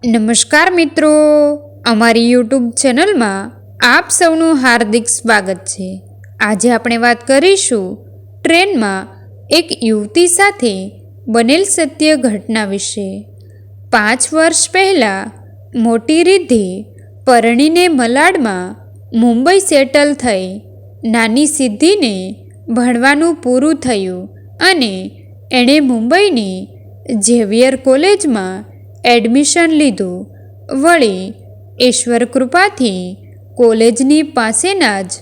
નમસ્કાર મિત્રો, અમારી યુટ્યુબ ચેનલમાં આપ સૌનું હાર્દિક સ્વાગત છે। આજે આપણે વાત કરીશું ટ્રેનમાં એક યુવતી સાથે બનેલ સત્ય ઘટના વિશે। 5 વર્ષ પહેલાં મોટી રિદ્ધિ પરણીને મલાડમાં મુંબઈ સેટલ થઈ। નાની સિદ્ધિને ભણવાનું પૂરું થયું અને એણે મુંબઈની ઝેવિયર કોલેજમાં એડમિશન લીધું। વળી ઈશ્વર કૃપાથી કોલેજની પાસેના જ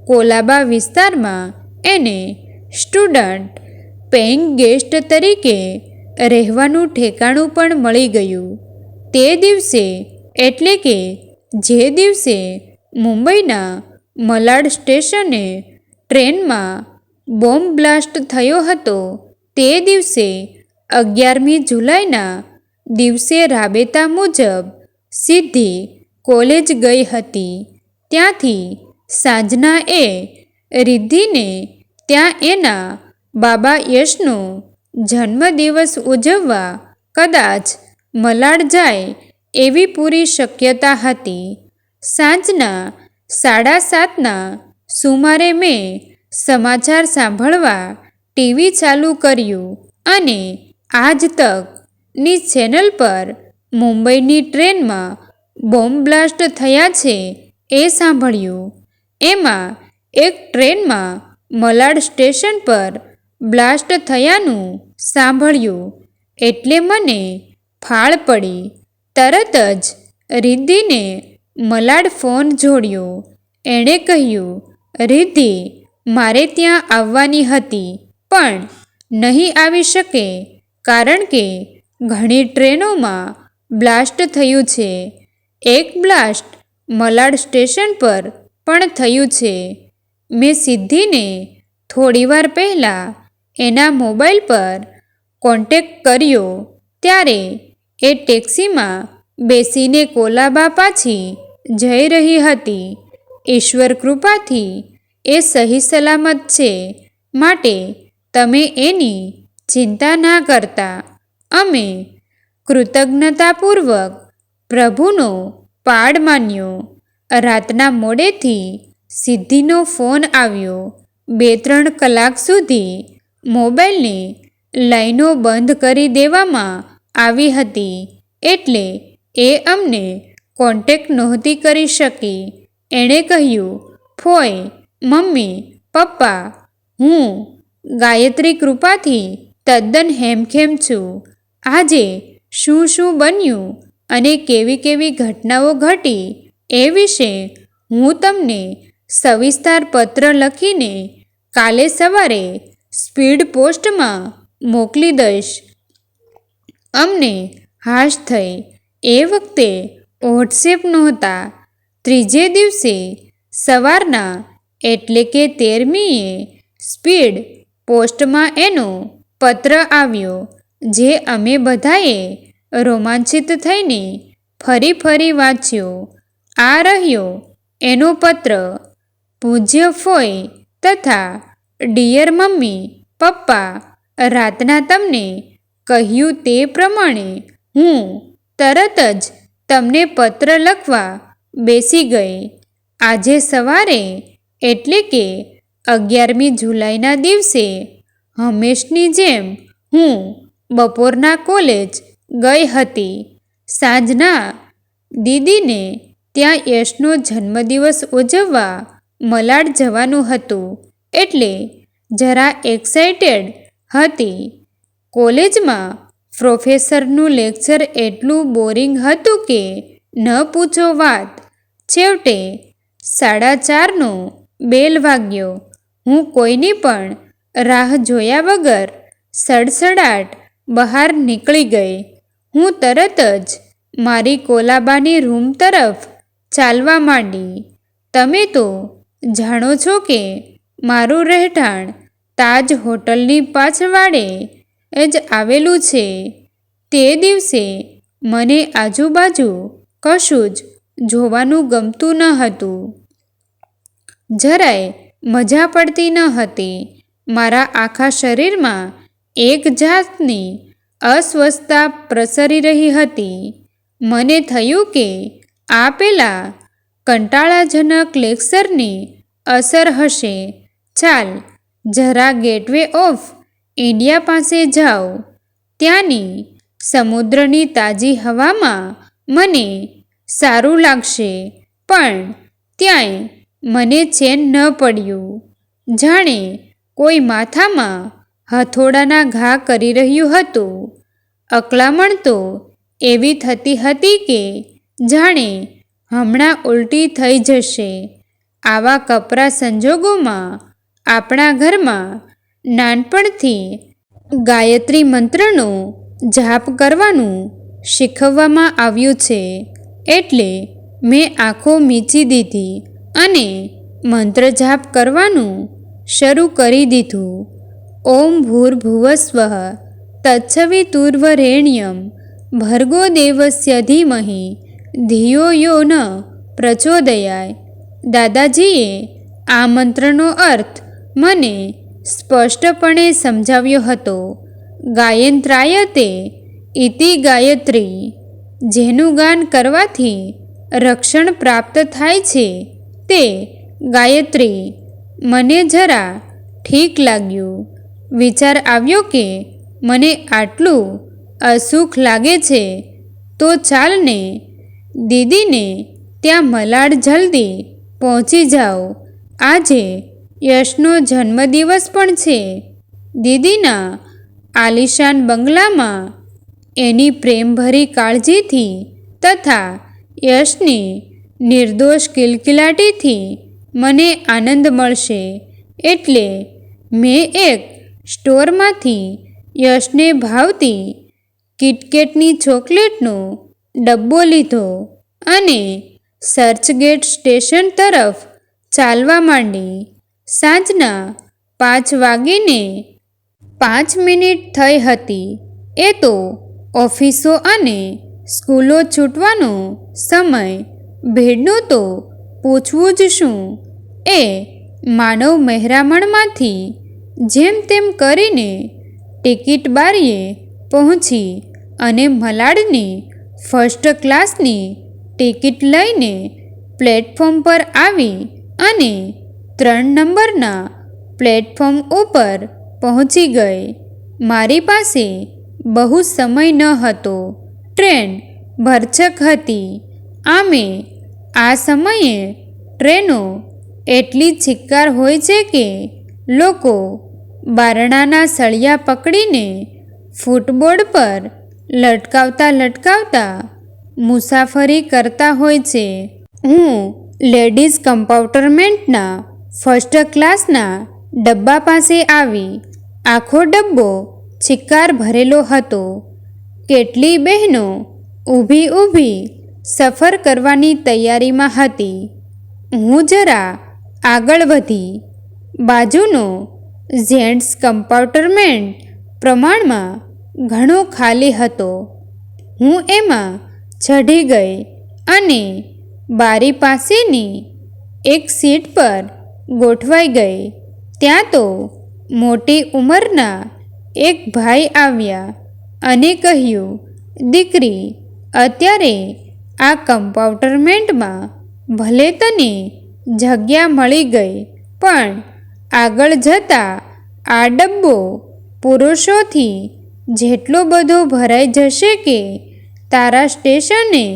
કોલાબા વિસ્તારમાં એને સ્ટુડન્ટ પેઇંગ ગેસ્ટ તરીકે રહેવાનું ઠેકાણું પણ મળી ગયું। તે દિવસે એટલે કે જે દિવસે મુંબઈના મલાડ સ્ટેશને ટ્રેનમાં બોમ્બ બ્લાસ્ટ થયો હતો, તે દિવસે 11મી જુલાઈના દિવસે રાબેતા મુજબ સિદ્ધિ કોલેજ ગઈ હતી। ત્યાંથી સાંજના એ રિદ્ધિને ત્યાં એના બાબા યશનો જન્મદિવસ ઉજવવા કદાચ મલાડ જાય એવી પૂરી શક્યતા હતી। સાંજના 7:30ના સુમારે મેં સમાચાર સાંભળવા ટીવી ચાલુ કર્યું અને આજ તક ની ચેનલ પર મુંબઈની ટ્રેનમાં બોમ્બ બ્લાસ્ટ થયા છે એ સાંભળ્યું। એમાં એક ટ્રેનમાં મલાડ સ્ટેશન પર બ્લાસ્ટ થયાનું સાંભળ્યું એટલે મને ફાળ પડી। તરત જ રિદ્ધિને મલાડ ફોન જોડ્યો। એણે કહ્યું, રિદ્ધિ, મારે ત્યાં આવવાની હતી પણ નહીં આવી શકે કારણ કે ઘણી ટ્રેનોમાં બ્લાસ્ટ થયું છે। એક બ્લાસ્ટ મલાડ સ્ટેશન પર પણ થયું છે। મેં સિદ્ધિને થોડીવાર પહેલાં એના મોબાઈલ પર કોન્ટેક્ટ કર્યો ત્યારે એ ટેક્સીમાં બેસીને કોલાબા પાછી જઈ રહી હતી। ઈશ્વર કૃપાથી એ સહી સલામત છે, માટે તમે એની ચિંતા ના કરતા। અમે કૃતજ્ઞતાપૂર્વક પ્રભુનો પાડ માન્યો। રાતના મોડેથી સિદ્ધિનો ફોન આવ્યો। 2-3 કલાક સુધી મોબાઈલની લાઈનો બંધ કરી દેવામાં આવી હતી એટલે એ અમને કોન્ટેક્ટ નહોતી કરી શકી। એણે કહ્યું, ફોય, મમ્મી, પપ્પા, હું ગાયત્રી કૃપાથી તદ્દન હેમખેમ છું। આજે શું શું બન્યું અને કેવી કેવી ઘટનાઓ ઘટી એ વિશે હું તમને સવિસ્તાર પત્ર લખીને કાલે સવારે સ્પીડ પોસ્ટમાં મોકલી દઈશ। અમને હાશ થઈ। એ વખતે વોટ્સએપ નહોતા। ત્રીજે દિવસે સવારના એટલે કે 13મીએ સ્પીડ પોસ્ટમાં એનો પત્ર આવ્યો, જે અમે બધાએ રોમાંચિત થઈને ફરી વાંચ્યો। આ રહ્યો એનો પત્ર। પૂજ્ય ફોય તથા ડિયર મમ્મી પપ્પા, રાતના તમને કહ્યું તે પ્રમાણે હું તરત જ તમને પત્ર લખવા બેસી ગઈ। આજે સવારે એટલે કે 11મી જુલાઈના દિવસે હંમેશની જેમ હું બપોરના કોલેજ ગઈ હતી। સાંજના દીદીને ત્યાં યશનો જન્મદિવસ ઉજવવા મલાડ જવાનું હતું એટલે જરા એક્સાઇટેડ હતી। કોલેજમાં પ્રોફેસરનું લેક્ચર એટલું બોરિંગ હતું કે ન પૂછો વાત। છેવટે 4:30નો બેલ વાગ્યો। હું કોઈની પણ રાહ જોયા વગર સડસડાટ બહાર નીકળી ગઈ। હું તરત જ મારી કોલાબાની રૂમ તરફ ચાલવા માંડી। તમે તો જાણો છો કે મારું રહેઠાણ તાજ હોટલની પાછવાડે જ આવેલું છે। તે દિવસે મને આજુબાજુ કશું જ જોવાનું ગમતું ન હતું। જરાય મજા પડતી ન હતી। મારા આખા શરીરમાં એક જાતની અસ્વસ્થતા પ્રસરી રહી હતી। મને થયું કે આ પેલા કંટાળાજનક લેક્ચરની અસર હશે. ચાલ જરા ગેટવે ઓફ ઇન્ડિયા પાસે જાઉં. ત્યાંની સમુદ્રની તાજી હવામાં મને સારું લાગશે. પણ ત્યાંય મને ચેન ન પડ્યું. જાણે કોઈ માથામાં હથોડાના ઘા કરી રહ્યું હતું. અકળામણ તો એવી થતી હતી કે જાણે હમણાં ઉલટી થઈ જશે. આવા કપરા સંજોગોમાં આપણા ઘરમાં નાનપણથી ગાયત્રી મંત્રનો જાપ કરવાનું શીખવવામાં આવ્યું છે. એટલે મેં આંખો મીચી દીધી અને મંત્ર જાપ કરવાનું શરૂ કરી દીધું. ઓમ ભૂર્ભુવસ્વઃ તત્સવિતુર્વરેણ્યમ ભર્ગો દેવસ્ય ધીમહિ ધિયો યો ન પ્રચોદયાય. દાદાજીએ આ મંત્રનો અર્થ મને સ્પષ્ટપણે સમજાવ્યો હતો. ગાયંત્રાયતે ઇતિ ગાયત્રી. જેનું ગાન કરવાથી રક્ષણ પ્રાપ્ત થાય છે તે ગાયત્રી. મને જરા ઠીક લાગ્યું. વિચાર આવ્યો કે મને આટલું અસુખ લાગે છે તો ચાલને દીદીને ત્યાં મલાડ જલ્દી પહોંચી જાઓ. આજે યશનો જન્મદિવસ પણ છે. દીદીના આલિશાન બંગલામાં એની પ્રેમભરી કાળજીથી તથા યશની નિર્દોષ કિલકિલાટીથી મને આનંદ મળશે. એટલે મેં એક સ્ટોરમાંથી યશને ભાવતી કિટકેટની ચોકલેટનો ડબ્બો લીધો અને ચર્ચગેટ સ્ટેશન તરફ ચાલવા માંડી. સાંજના 5:05 થઈ હતી. એ તો ઓફિસો અને સ્કૂલો છૂટવાનો સમય. ભીડનું તો પૂછવું જ શું. એ માનવ મહેરામણમાંથી જેમ તેમ કરીને ટિકિટ બારીએ પહોંચી અને મલાડની ફર્સ્ટ ક્લાસની ટિકિટ લઈને પ્લેટફોર્મ પર આવી અને 3 નંબરના પ્લેટફોર્મ ઉપર પહોંચી ગઈ. મારી પાસે બહુ સમય ન હતો. ટ્રેન ભરચક હતી. આમે આ સમયે ટ્રેનો એટલી ચિક્કાર હોય છે કે લોકો બારણાના સળિયા પકડીને ફૂટબોર્ડ પર લટકાવતા લટકાવતા મુસાફરી કરતા હોય છે. હું લેડીઝ કમ્પાર્ટમેન્ટના ફર્સ્ટ ક્લાસના ડબ્બા પાસે આવી. આખો ડબ્બો ચિક્કાર ભરેલો હતો. કેટલી બહેનો ઊભી ઊભી સફર કરવાની તૈયારીમાં હતી. હું જરા આગળ વધી. બાજુનો જેન્ટ્સ કમ્પાર્ટમેન્ટ પ્રમાણમાં ઘણો ખાલી હતો. હું એમાં ચઢી ગઈ અને બારી પાસેની એક સીટ પર ગોઠવાઈ ગઈ. ત્યાં તો મોટી ઉંમરના એક ભાઈ આવ્યા અને કહ્યું, દીકરી, અત્યારે આ કમ્પાર્ટમેન્ટમાં ભલે તને જગ્યા મળી ગઈ, પણ આગળ જતાં આ ડબ્બો પુરુષોથી જેટલો બધો ભરાઈ જશે કે તારા સ્ટેશને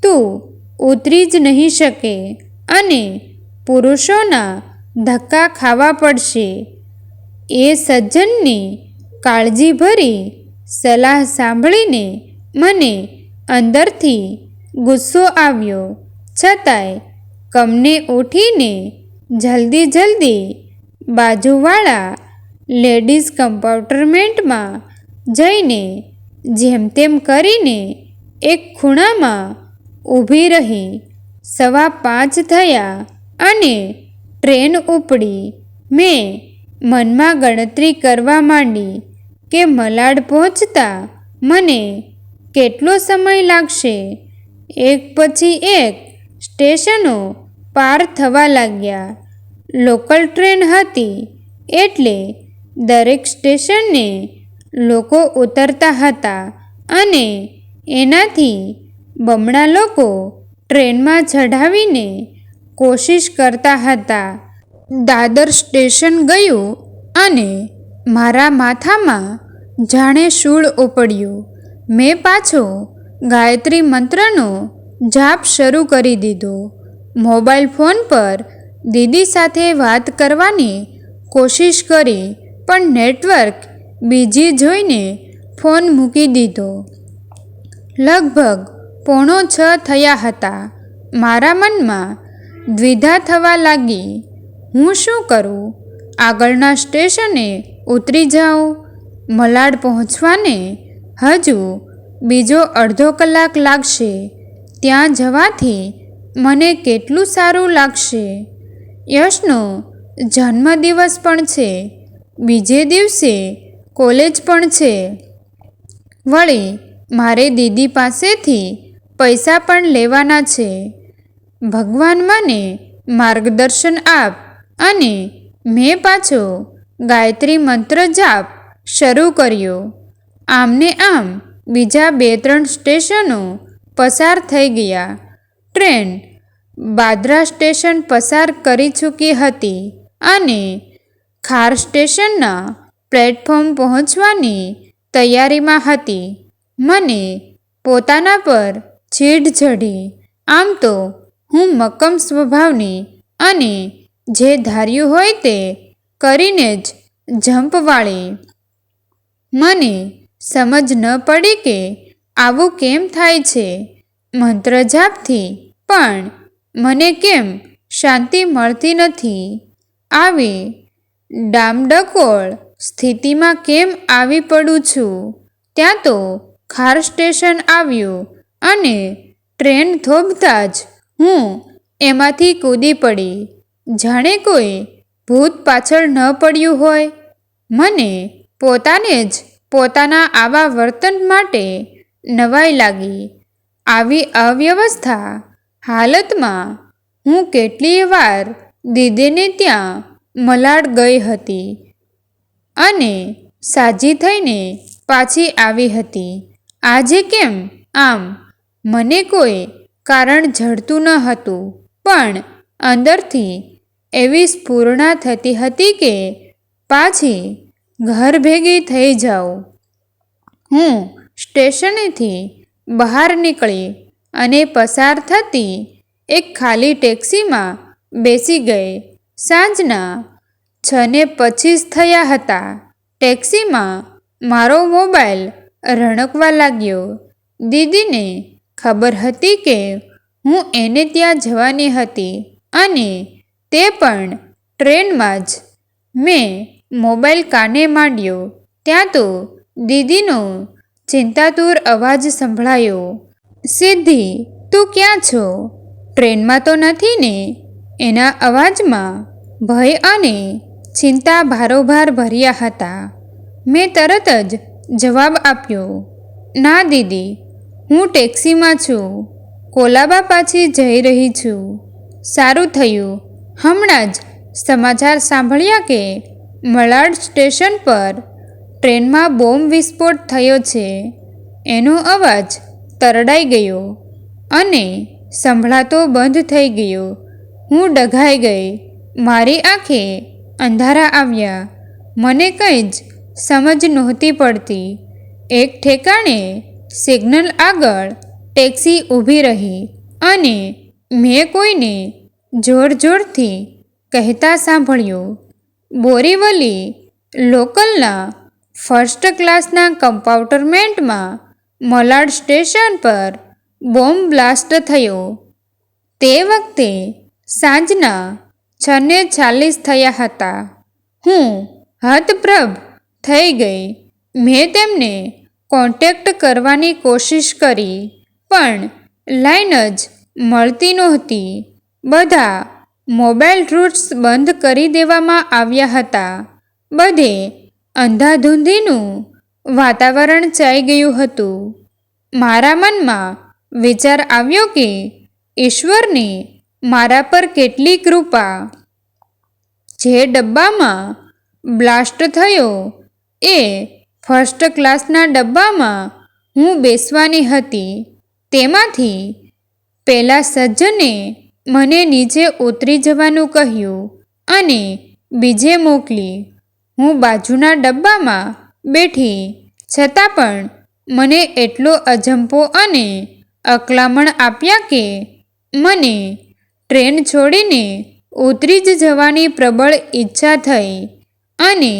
તું ઉતરી જ નહીં શકે અને પુરુષોના ધક્કા ખાવા પડશે. એ સજ્જનની કાળજીભરી સલાહ સાંભળીને મને અંદરથી ગુસ્સો આવ્યો. છતાંય કમને ઉઠીને જલ્દી બાજુવાળા લેડીઝ કમ્પાર્ટમેન્ટમાં જઈને જેમ તેમ કરીને એક ખૂણામાં ઊભી રહી. 5:15 થયા અને ટ્રેન ઉપડી. મેં મનમાં ગણતરી કરવા માંડી કે મલાડ પહોંચતા મને કેટલો સમય લાગશે. એક પછી એક સ્ટેશનો પાર થવા લાગ્યા. લોકલ ટ્રેન હતી એટલે દરેક સ્ટેશને લોકો ઉતરતા હતા અને એનાથી બમણા લોકો ટ્રેનમાં ચઢાવીને કોશિશ કરતા હતા. દાદર સ્ટેશન ગયું અને મારા માથામાં જાણે શૂળ ઉપડ્યું. મેં પાછો ગાયત્રી મંત્રનો જાપ શરૂ કરી દીધો. મોબાઈલ ફોન પર દીદી સાથે વાત કરવાની કોશિશ કરી, પણ નેટવર્ક બીજી જોઈને ફોન મૂકી દીધો. લગભગ 5:45 થયા હતા. મારા મનમાં દ્વિધા થવા લાગી. હું શું કરું? આગળના સ્ટેશને ઉતરી જાઉં? મલાડ પહોંચવાને હજુ બીજો અડધો કલાક લાગશે. ત્યાં જવાથી મને કેટલું સારું લાગશે. યશનો જન્મદિવસ પણ છે. બીજે દિવસે કોલેજ પણ છે. વળી મારે દીદી પાસેથી પૈસા પણ લેવાના છે. ભગવાન મને માર્ગદર્શન આપ. અને મેં પાછો ગાયત્રી મંત્ર જાપ શરૂ કર્યો. આમને આમ બીજા 2-3 સ્ટેશનો પસાર થઈ ગયા. ટ્રેન બાંદ્રા સ્ટેશન પસાર કરી ચૂકી હતી અને ખાર સ્ટેશનના પ્લેટફોર્મ પહોંચવાની તૈયારીમાં હતી. મને પોતાના પર ચીડ ચડી. આમ તો હું મક્કમ સ્વભાવની અને જે ધાર્યું હોય તે કરીને જ જંપવાળી. મને સમજ ન પડી કે આવું કેમ થાય છે. મંત્ર જાપથી પણ મને કેમ શાંતિ મળતી નથી. આવી ડામડકોળ સ્થિતિમાં કેમ આવી પડું છું? ત્યાં તો ખાર સ્ટેશન આવ્યું અને ટ્રેન થોભતાં જ હું એમાંથી કૂદી પડી. જાણે કોઈ ભૂત પાછળ ન પડ્યું હોય. મને પોતાને જ પોતાના આવા વર્તન માટે નવાઈ લાગી. આવી અવ્યવસ્થા હાલતમાં હું કેટલીય વાર દીદીને ત્યાં મલાડ ગઈ હતી અને સાજી થઈને પાછી આવી હતી. આજે કેમ આમ? મને કોઈ કારણ જડતું ન હતું, પણ અંદરથી એવી સ્ફૂર્ણા થતી હતી કે પાછી ઘર ભેગી થઈ જાઉં. હું સ્ટેશનેથી બહાર નીકળી અને પસાર થતી એક ખાલી ટેક્સીમાં બેસી ગઈ. સાંજના 6:25 થયા હતા. ટેક્સીમાં મારો મોબાઈલ રણકવા લાગ્યો. દીદીને ખબર હતી કે હું એને ત્યાં જવાની હતી અને તે પણ ટ્રેનમાં જ. મેં મોબાઈલ કાને માંડ્યો ત્યાં તો દીદીનો ચિંતાતુર અવાજ સંભળાયો. સિદ્ધિ, તું ક્યાં છો? ટ્રેનમાં તો નથી ને? એના અવાજમાં ભય અને ચિંતા ભારોભાર ભર્યા હતા. મેં તરત જ જવાબ આપ્યો, ના દીદી, હું ટેક્સીમાં છું. કોલાબા પાછી જઈ રહી છું. સારું થયું હમણાં જ સમાચાર સાંભળ્યા કે મલાડ સ્ટેશન પર ટ્રેનમાં બોમ્બ વિસ્ફોટ થયો છે. એનો અવાજ તરડાઈ ગયો અને સંભળાતો બંધ થઈ ગયો. હું ડઘાઈ ગઈ. મારી આંખે અંધારા આવ્યા. મને કંઈ જ સમજ નહોતી પડતી. એક ઠેકાણે સિગ્નલ આગળ ટેક્સી ઊભી રહી અને મેં કોઈને જોર જોરથી કહેતા સાંભળ્યું, બોરીવલી લોકલના ફર્સ્ટ ક્લાસના કમ્પાર્ટમેન્ટમાં મલાડ સ્ટેશન પર બોમ્બ બ્લાસ્ટ થયો. તે વખતે સાંજના 6:40 થયા હતા. હું હતપ્રભ થઈ ગઈ. મેં તેમને કોન્ટેક્ટ કરવાની કોશિશ કરી, પણ લાઈન જ મળતી નહોતી. બધા મોબાઈલ રૂટ્સ બંધ કરી દેવામાં આવ્યા હતા. બધે અંધાધૂંધીનું વાતાવરણ ચાઈ ગયું હતું. મારા મનમાં વિચાર આવ્યો કે ઈશ્વરની મારા પર કેટલી કૃપા. જે ડબ્બામાં બ્લાસ્ટ થયો એ ફર્સ્ટ ક્લાસના ડબ્બામાં હું બેસવાની હતી. તેમાંથી પેલા સજ્જને મને નીચે ઉતરી જવાનું કહ્યું અને બીજે મોકલી. હું બાજુના ડબ્બામાં બેઠી, છતાં પણ મને એટલો અજંપો અને અકળામણ આપ્યા કે મને ટ્રેન છોડીને ઉતરી જ જવાની પ્રબળ ઈચ્છા થઈ અને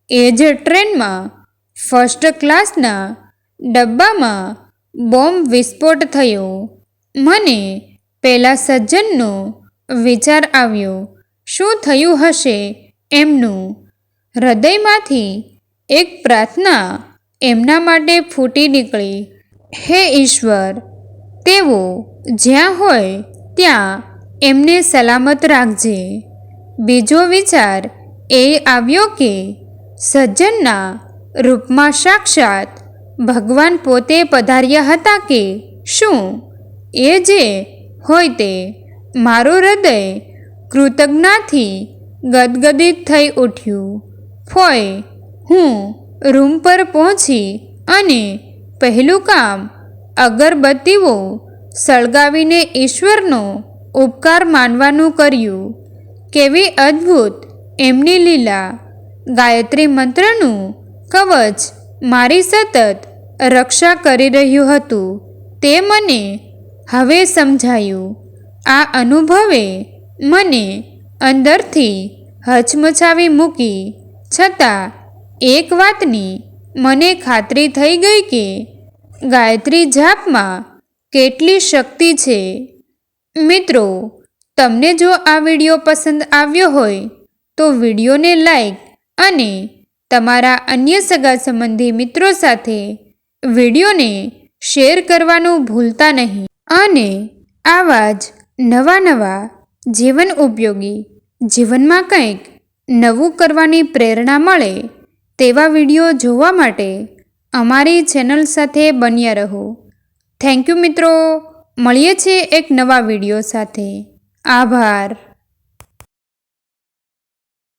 એ જ ટ્રેનમાં ફર્સ્ટ ક્લાસના ડબ્બામાં બોમ્બ વિસ્ફોટ થયો. મને પેલા સજ્જનનો વિચાર આવ્યો, શું થયું હશે એમનું? હૃદયમાંથી એક પ્રાર્થના એમના માટે ફૂટી નીકળી. હે ઈશ્વર, તેઓ જ્યાં હોય ત્યાં એમને સલામત રાખજે. બીજો વિચાર એ આવ્યો કે સજ્જનના રૂપમાં સાક્ષાત ભગવાન પોતે પધાર્યા હતા કે શું? એ જે હોય તે. મારું હૃદય કૃતજ્ઞતાથી ગદગદિત થઈ ઉઠ્યું. ફોય, હું રૂમ પર પહોંચી અને પહેલું કામ અગરબત્તીઓ સળગાવીને ઈશ્વરનો ઉપકાર માનવાનું કર્યું. કેવી અદ્ભુત એમની લીલા! ગાયત્રી મંત્રનું કવચ મારી સતત રક્ષા કરી રહ્યું હતું તે મને હવે સમજાયું. આ અનુભવે મને અંદરથી હચમચાવી મૂકી. છતાં એક વાતની મને ખાતરી થઈ ગઈ કે ગાયત્રી જાપમાં કેટલી શક્તિ છે. મિત્રો, તમને જો આ વિડીયો પસંદ આવ્યો હોય તો વિડીયોને લાઈક અને તમારા અન્ય સગા સંબંધી મિત્રો સાથે વિડીયોને શેર કરવાનું ભૂલતા નહીં. અને આવા જ નવા જીવન ઉપયોગી, જીવનમાં કંઈક નવું કરવાની પ્રેરણા મળે તેવા વિડીયો જોવા માટે અમારી ચેનલ સાથે બન્યા રહો. થેન્ક યુ મિત્રો. મળીએ છીએ એક નવા વિડીયો સાથે. આભાર.